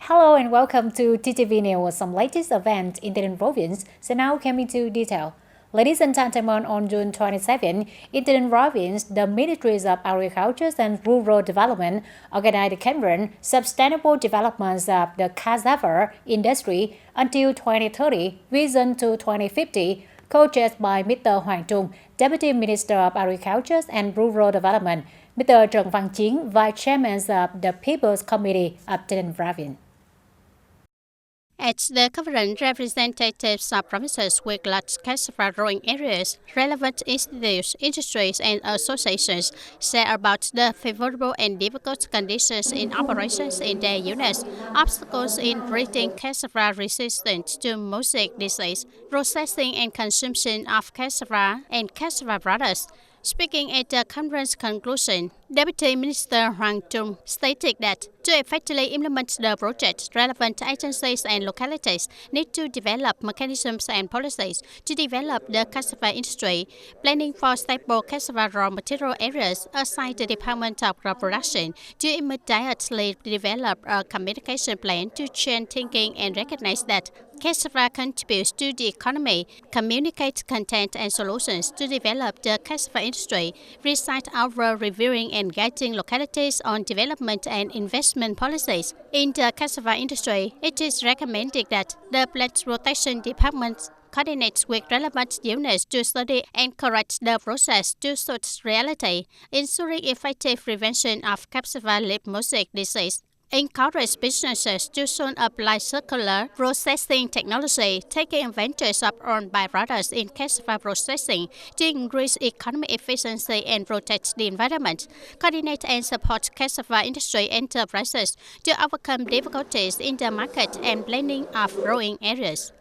Hello and welcome to TTV News, some latest event in the province. So now coming to detail. Ladies and gentlemen, on June 27, in the province, the Ministries of Agriculture and Rural Development organized a conference, Sustainable Developments of the Cassava Industry until 2030, Vision to 2050, co-chaired by Mr. Hoàng Trung, Deputy Minister of Agriculture and Rural Development, Mr. Trần Văn Chiến, Vice Chairman of the People's Committee of the province. At the conference, representatives of provinces with large cassava growing areas, relevant institutes, industries, and associations share about the favorable and difficult conditions in operations in their units, obstacles in breeding cassava resistant to mosaic disease, processing and consumption of cassava and cassava products. Speaking at the conference conclusion, Deputy Minister Hoàng Trung stated that to effectively implement the project, relevant agencies and localities need to develop mechanisms and policies to develop the cassava industry, planning for stable cassava raw material areas aside the Department of Crop Production to immediately develop a communication plan to change thinking and recognize that cassava contributes to the economy, communicate content and solutions to develop the cassava industry, recite our reviewing and guiding localities on development and investment policies. In the cassava industry, it is recommended that the plant rotation department coordinates with relevant units to study and correct the process to suit reality, ensuring effective prevention of cassava leaf mosaic disease. Encourage businesses to soon apply circular processing technology, taking advantage of own byproducts in cassava processing to increase economic efficiency and protect the environment. Coordinate and support cassava industry enterprises to overcome difficulties in the market and blending of growing areas.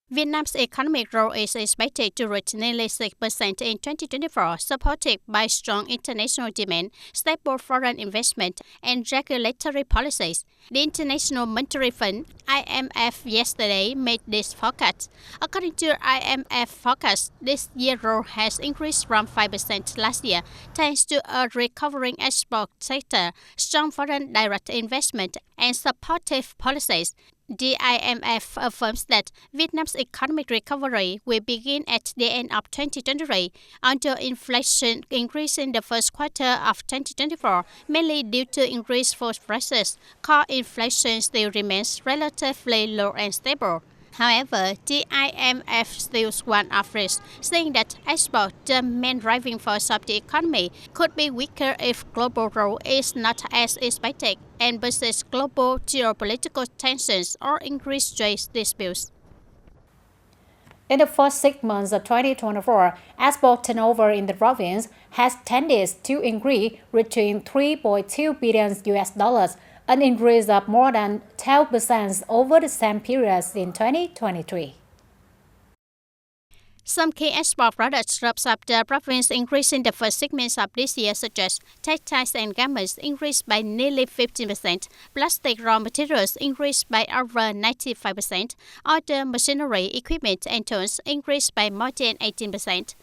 Vietnam's economic growth is expected to reach nearly 6% in 2024, supported by strong international demand, stable foreign investment, and regulatory policies. The International Monetary Fund (IMF) yesterday made this forecast. According to IMF forecast, this year growth has increased from 5% last year, thanks to a recovering export sector, strong foreign direct investment, and supportive policies. The IMF affirms that Vietnam's economic recovery will begin at the end of 2023, until inflation increased in the first quarter of 2024, mainly due to increased food prices. Core inflation still remains relatively low and stable. However, the IMF still warns of risk, saying that export, the main driving force of the economy, could be weaker if global growth is not as expected and persists global geopolitical tensions or increased trade disputes. In the first 6 months of 2024, export turnover in the province has tended to increase, reaching $3.2 billion, an increase of more than 12% over the same period in 2023. Some key export products crops of the province increased in the first 6 months of this year, such as textiles and garments increased by nearly 15%, plastic raw materials increased by over 95%, other machinery, equipment and tools increased by more than 18%.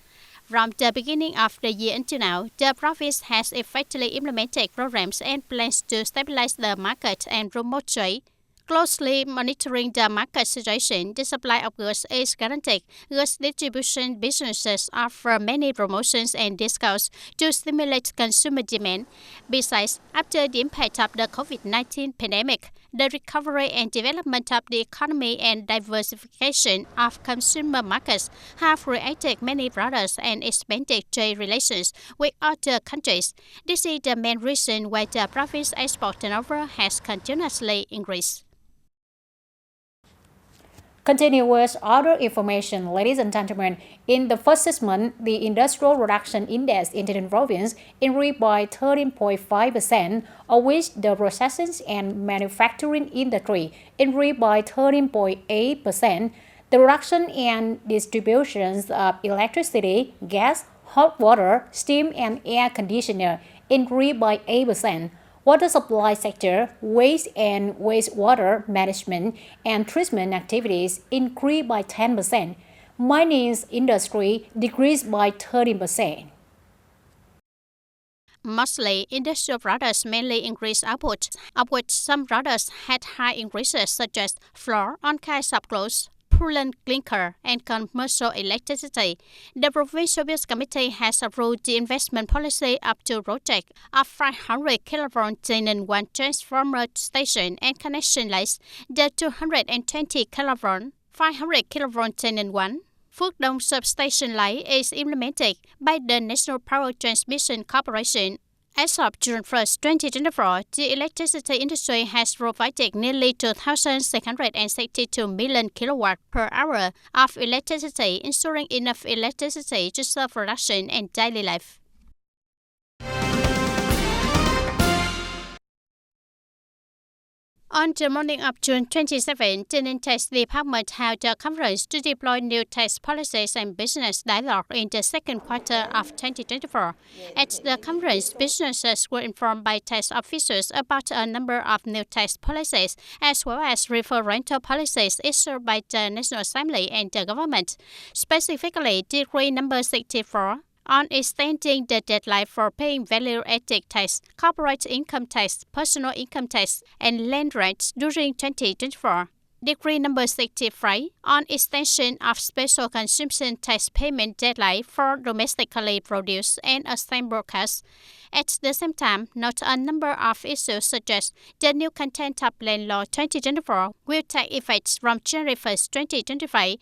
From the beginning of the year until now, the province has effectively implemented programs and plans to stabilize the market and promote trade. Closely monitoring the market situation, the supply of goods is guaranteed. Goods distribution businesses offer many promotions and discounts to stimulate consumer demand. Besides, after the impact of the COVID-19 pandemic, the recovery and development of the economy and diversification of consumer markets have created many products and expanded trade relations with other countries. This is the main reason why the province export turnover has continuously increased. Continue with other information, ladies and gentlemen. In the first 6 months, the Industrial Production Index in the province increased by 13.5%, of which the processing and manufacturing industry increased by 13.8%. The production and distributions of electricity, gas, hot water, steam, and air conditioner increased by 8%. Water supply sector, waste and wastewater management and treatment activities increased by 10%. Mining industry decreased by 13%. Mostly, industrial products mainly increased output, of which some products had high increases such as flour, on-case subclose, Poland clinker, and commercial electricity. The Provincial Bills Committee has approved the investment policy up to project of 500 kV TayNinhTV transformer station and connection lines. The 220 kV, 500 kV TayNinhTV Phước Đông substation line is implemented by the National Power Transmission Corporation. As of June 1st, 2024, the electricity industry has provided nearly 2,662 million kilowatt per hour of electricity, ensuring enough electricity to serve production and daily life. On the morning of June 27, TayNinhTV Tax Department held a conference to deploy new tax policies and business dialogue in the second quarter of 2024. At the conference, businesses were informed by tax officials about a number of new tax policies, as well as referential policies issued by the National Assembly and the government. Specifically, Decree number 64 on extending the deadline for paying value-added tax, corporate income tax, personal income tax, and land rents during 2024. Decree number 63 on extension of special consumption tax payment deadline for domestically produced and assembled broadcasts. At the same time, note a number of issues such as the new content of Land Law 2024 will take effect from January 1st, 2025.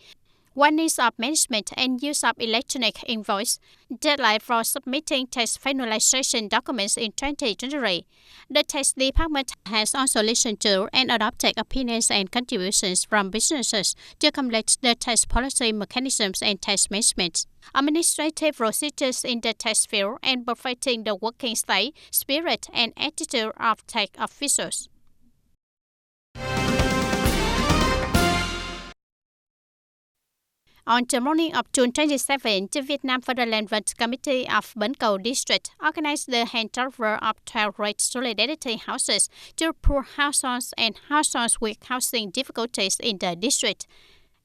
One is of management and use of electronic invoice, deadline for submitting tax finalization documents in 2023. The Tax Department has also listened to and adopted opinions and contributions from businesses to complete the tax policy mechanisms and tax management, administrative procedures in the tax field, and perfecting the working style, spirit, and attitude of tax officials. On the morning of June 27, the Vietnam Federal Rent Committee of Bến Cầu District organized the handover of 12 rate solidarity houses to poor households and households with housing difficulties in the district.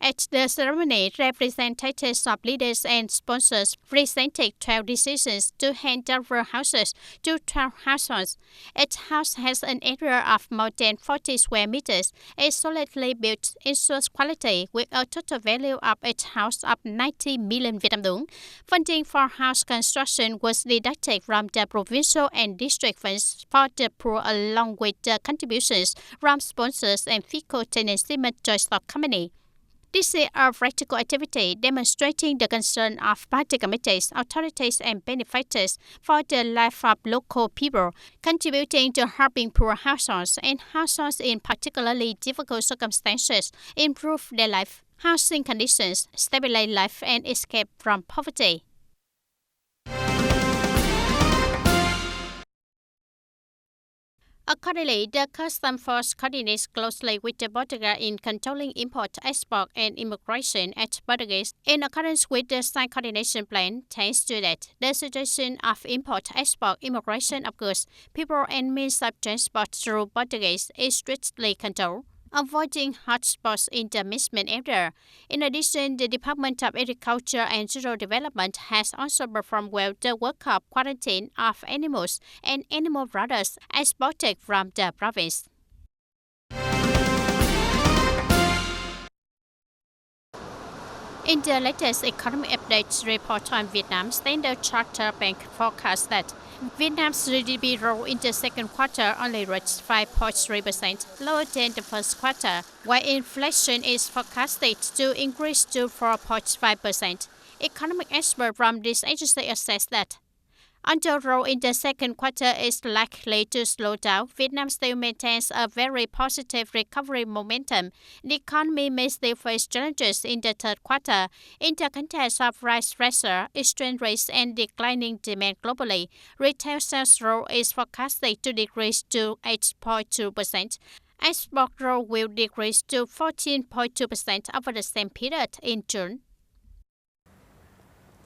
At the ceremony, representatives of leaders and sponsors presented 12 decisions to hand over houses to 12 households. Each house has an area of more than 40 square meters, is solidly built, ensures quality, with a total value of each house of 90 million Vietnam dong. Funding for house construction was deducted from the provincial and district funds for the poor, along with the contributions from sponsors and FICO TayNinhTV Joint Stock Company. This is a practical activity demonstrating the concern of party committees, authorities, and benefactors for the life of local people, contributing to helping poor households and households in particularly difficult circumstances improve their life, housing conditions, stabilize life, and escape from poverty. Accordingly, the Customs Force coordinates closely with the border guard in controlling import, export, and immigration at borders. In accordance with the site coordination plan, thanks to that, the situation of import, export, immigration of goods, people, and means of transport through borders is strictly controlled, avoiding hotspots in the management area. In addition, the Department of Agriculture and Rural Development has also performed well the work of quarantine of animals and animal products exported from the province. In the latest economic updates report on Vietnam, Standard Chartered Bank forecasts that Vietnam's GDP growth in the second quarter only reached 5.3%, lower than the first quarter, while inflation is forecasted to increase to 4.5%. Economic experts from this agency assess that although growth in the second quarter is likely to slow down, Vietnam still maintains a very positive recovery momentum. The economy may still face challenges in the third quarter. In the context of rising pressure, exchange rates, and declining demand globally, retail sales growth is forecasted to decrease to 8.2%. Export growth will decrease to 14.2% over the same period in June.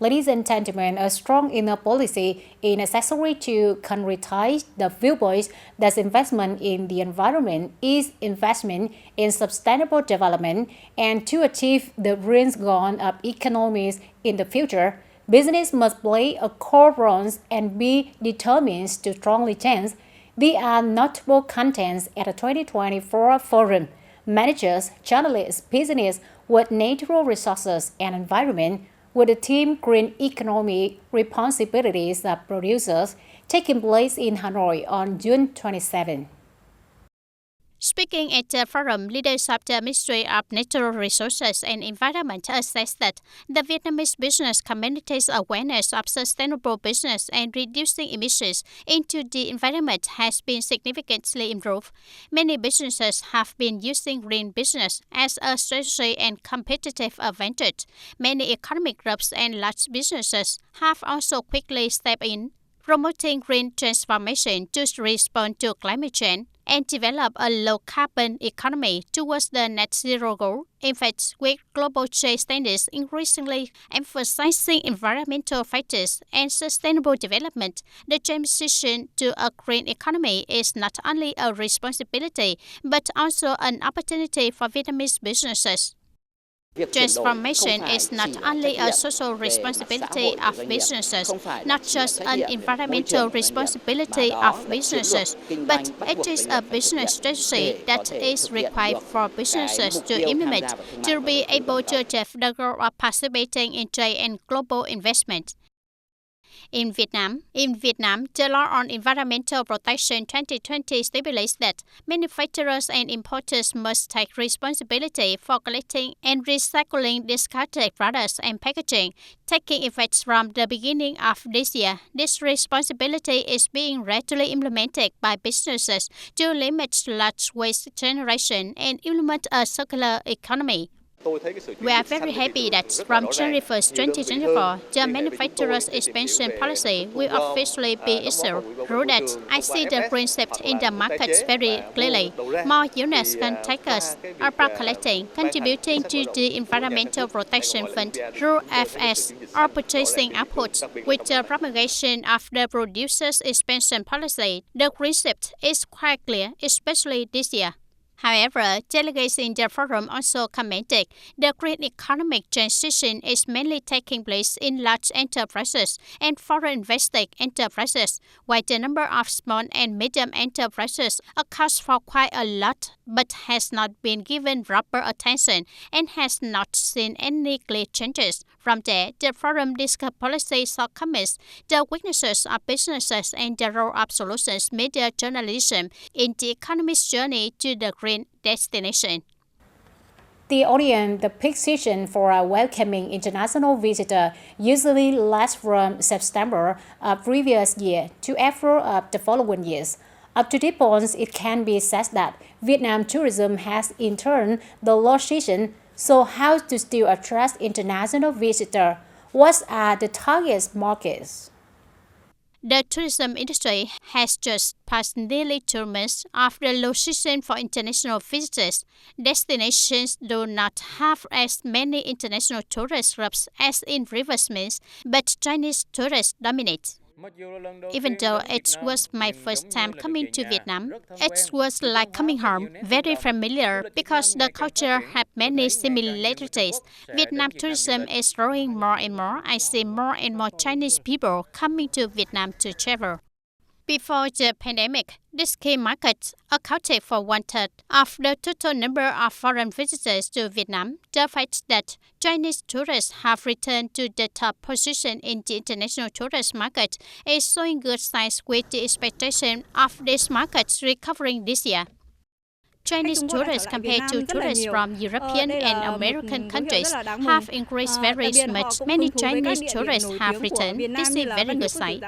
Ladies and gentlemen, a strong inner policy is necessary to concretize the viewpoints that investment in the environment is investment in sustainable development and to achieve the green goal of economies in the future. Business must play a core role and be determined to strongly change. These are notable contents at the 2024 forum. Managers, journalists, business with natural resources and environment with the theme Green Economy Responsibilities of Producers taking place in Hanoi on June 27. Speaking at the forum, leaders of the Ministry of Natural Resources and Environment assessed that the Vietnamese business community's awareness of sustainable business and reducing emissions into the environment has been significantly improved. Many businesses have been using green business as a strategy and competitive advantage. Many economic groups and large businesses have also quickly stepped in, promoting green transformation to respond to climate change and develop a low-carbon economy towards the net zero goal. In fact, with global trade standards increasingly emphasizing environmental factors and sustainable development, the transition to a green economy is not only a responsibility but also an opportunity for Vietnamese businesses. Transformation is not only a social responsibility of businesses, not just an environmental responsibility of businesses, but it is a business strategy that is required for businesses to implement to be able to achieve the goal of participating in trade and global investment. In Vietnam, the Law on Environmental Protection 2020 stipulates that manufacturers and importers must take responsibility for collecting and recycling discarded products and packaging. Taking effect from the beginning of this year, this responsibility is being gradually implemented by businesses to limit large waste generation and implement a circular economy. We are very happy that from January 1st, 2024, the manufacturer's expansion policy will officially be issued. Through that, I see the green shift in the market very clearly. More units can take us about collecting, contributing to the Environmental Protection Fund through FS or purchasing output. With the promulgation of the producer's expansion policy, the green shift is quite clear, especially this year. However, delegates in the forum also commented the green economic transition is mainly taking place in large enterprises and foreign invested enterprises, while the number of small and medium enterprises accounts for quite a lot but has not been given proper attention and has not seen any clear changes. From there, the forum discussed policy shortcomings, the weaknesses of businesses and the role of solutions media journalism in the economy's journey to the green destination. The peak season for a welcoming international visitor usually lasts from September of previous year to April of the following years. Up to this point, it can be said that Vietnam tourism has in turn the low season. So how to still attract international visitors? What are the target markets? The tourism industry has just passed nearly 2 months of the low season for international visitors. Destinations do not have as many international tourist groups as in previous months, but Chinese tourists dominate. Even though it was my first time coming to Vietnam, it was like coming home, very familiar because the culture had many similarities. Vietnam tourism is growing more and more. I see more and more Chinese people coming to Vietnam to travel. Before the pandemic, this key market accounted for 1/3 of the total number of foreign visitors to Vietnam. The fact that Chinese tourists have returned to the top position in the international tourist market is showing good signs with the expectation of this market recovering this year. Chinese tourists compared to tourists from European and American countries have increased very much. Many Chinese tourists have returned. This is a very good sign.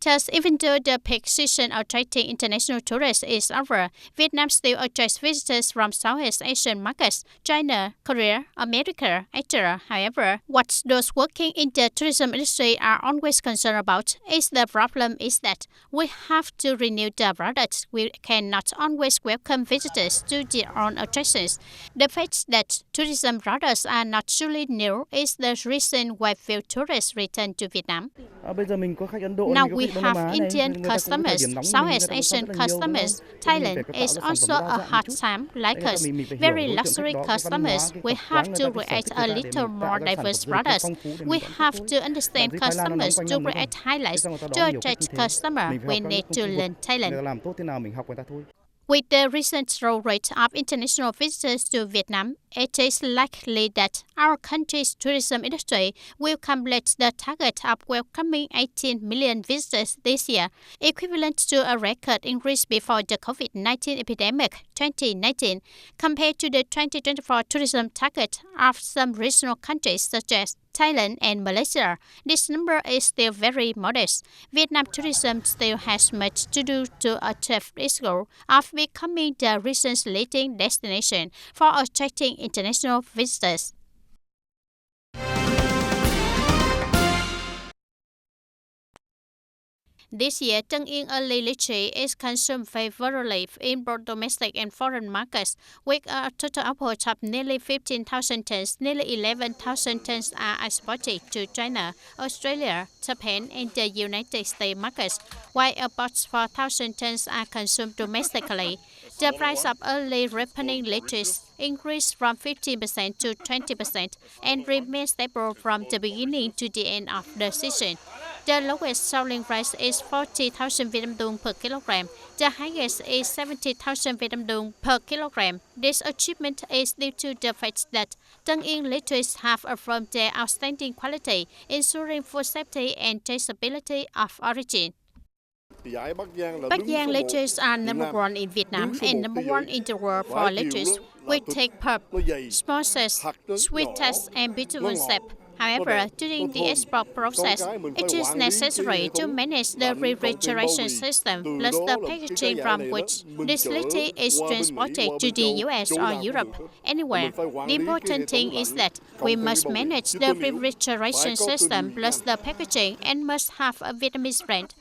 Thus, even though the peak season attracting international tourists is over, Vietnam still attracts visitors from Southeast Asian markets, China, Korea, America, etc. However, what those working in the tourism industry are always concerned about is the problem is that we have to renew the products. We cannot always welcome visitors to their own attractions. The fact that tourism products are not truly new is the reason why few tourists return to Vietnam. Now we have Indian customers, Southeast Asian customers. Thailand is also a hot time like us. Very luxury customers. We have to create a little more diverse products. We have to understand customers to create highlights. To attract customers, we need to learn Thailand. With the recent growth rate of international visitors to Vietnam, it is likely that our country's tourism industry will complete the target of welcoming 18 million visitors this year, equivalent to a record increase before the COVID-19 epidemic 2019, compared to the 2024 tourism target of some regional countries such as Thailand and Malaysia. This number is still very modest. Vietnam tourism still has much to do to achieve its goal of becoming the region's leading destination for attracting international visitors. This year, Tân Yên early lychee is consumed favorably in both domestic and foreign markets, with a total output of nearly 15,000 tons. Nearly 11,000 tons are exported to China, Australia, Japan, and the United States markets, while about 4,000 tons are consumed domestically. The price of early ripening lychees increased from 15% to 20% and remained stable from the beginning to the end of the season. The lowest selling price is 40,000 Vietnam dong per kilogram. The highest is 70,000 Vietnam dong per kilogram. This achievement is due to the fact that Tân Yên lychees have affirmed their outstanding quality, ensuring food safety and traceability of origin. Bắc Giang lychees are number one in Vietnam and number one in the world for lychees, with thick pulp, small size, sweet taste, and beautiful shape. However, during the export process, it is necessary to manage the refrigeration system plus the packaging from which this lychee is transported to the US or Europe, anywhere. The important thing is that we must manage the refrigeration system plus the packaging and must have a Vietnamese brand.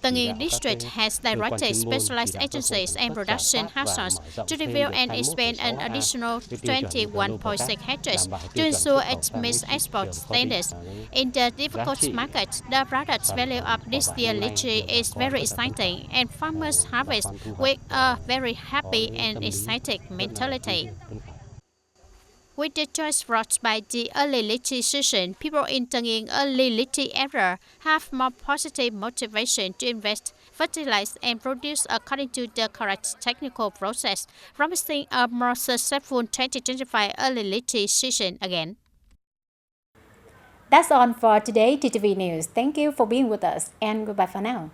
Tân Yên District has directed specialized agencies and production houses to review and expand an additional 21.6 hectares to ensure it meets export standards. In the difficult market, the product value of this year's lychee is very exciting, and farmers harvest with a very happy and excited mentality. With the choice brought by the early lychee season, people in Tân Yên early lychee era have more positive motivation to invest, fertilize, and produce according to the correct technical process, promising a more successful 2025 early lychee season again. That's all for today, TTV News. Thank you for being with us, and goodbye for now.